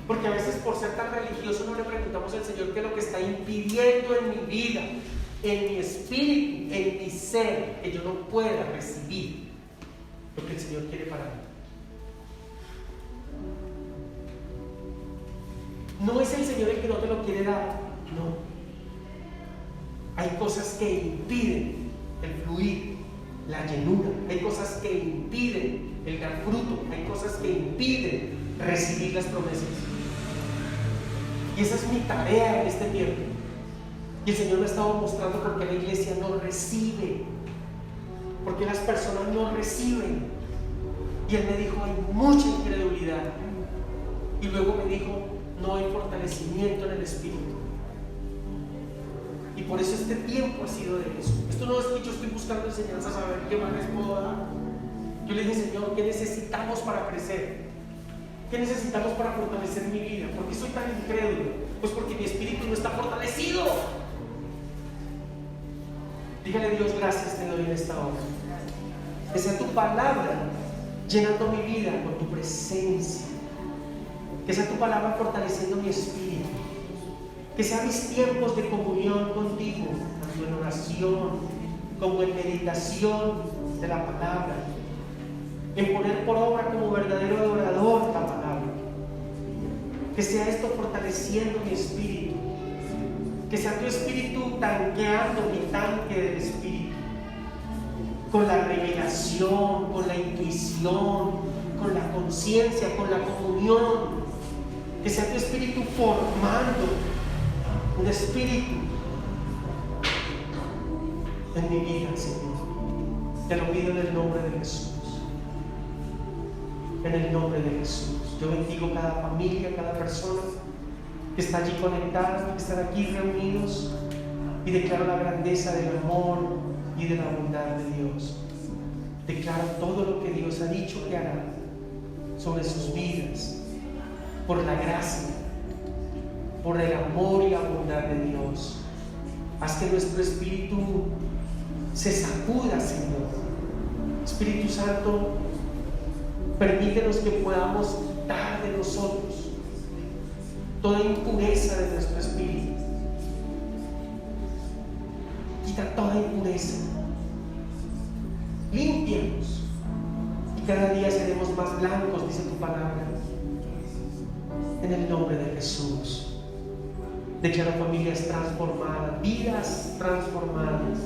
Porque a veces, por ser tan religioso, no le preguntamos al Señor qué es lo que está impidiendo en mi vida, en mi espíritu, en mi ser, que yo no pueda recibir lo que el Señor quiere para mí. No es el Señor el que no te lo quiere dar, no. Hay cosas que impiden el fluir, la llenura. Hay cosas que impiden el dar fruto. Hay cosas que impiden recibir las promesas. Y esa es mi tarea en este tiempo. Y el Señor me ha estado mostrando por qué la iglesia no recibe, porque las personas no reciben. Y Él me dijo: hay mucha incredulidad. Y luego me dijo: no hay fortalecimiento en el espíritu. Y por eso este tiempo ha sido de eso. Esto no es que yo estoy buscando enseñanzas a ver qué más les puedo dar. Yo le dije: Señor, ¿qué necesitamos para crecer? ¿Qué necesitamos para fortalecer mi vida? ¿Por qué soy tan incrédulo? Pues porque mi espíritu no está fortalecido. Dígale a Dios: gracias te doy en esta hora. Que sea tu palabra llenando mi vida con tu presencia. Que sea tu palabra fortaleciendo mi espíritu. Que sean mis tiempos de comunión contigo, tanto en oración como en meditación de la palabra, en poner por obra como verdadero adorador la palabra. Que sea esto fortaleciendo mi espíritu. Que sea tu espíritu tanqueando mi tanque del espíritu. con la revelación, con la intuición, con la conciencia, con la comunión. Que sea tu espíritu formando un espíritu en mi vida, Señor. Te lo pido en el nombre de Jesús. En el nombre de Jesús. Yo bendigo cada familia, cada persona que está allí conectada, que están aquí reunidos, y declaro la grandeza del amor y de la bondad de Dios. Declaro todo lo que Dios ha dicho que hará sobre sus vidas, por la gracia, por el amor y la bondad de Dios. Haz que nuestro espíritu se sacuda, Señor. Espíritu Santo, permítenos que podamos quitar de nosotros toda impureza de nuestro espíritu. Quita toda impureza. Límpianos. Y cada día seremos más blancos, dice tu palabra. En el nombre de Jesús. Declaro familias transformadas, vidas transformadas,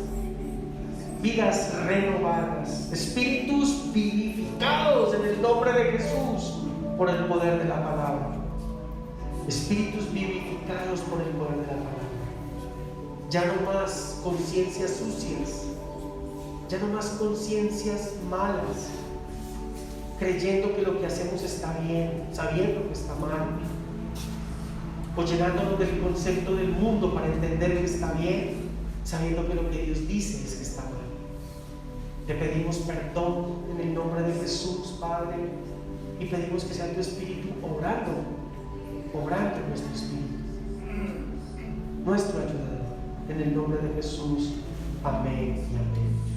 vidas renovadas, espíritus vivificados en el nombre de Jesús por el poder de la palabra. Espíritus vivificados por el poder de la palabra. Ya no más conciencias sucias, ya no más conciencias malas, creyendo que lo que hacemos está bien, sabiendo que está mal, o llenándonos del concepto del mundo para entender que está bien, sabiendo que lo que Dios dice es que está mal. Te pedimos perdón en el nombre de Jesús, Padre, y pedimos que sea tu Espíritu obrando en nuestro espíritu, nuestro ayudador, en el nombre de Jesús. Amén y amén.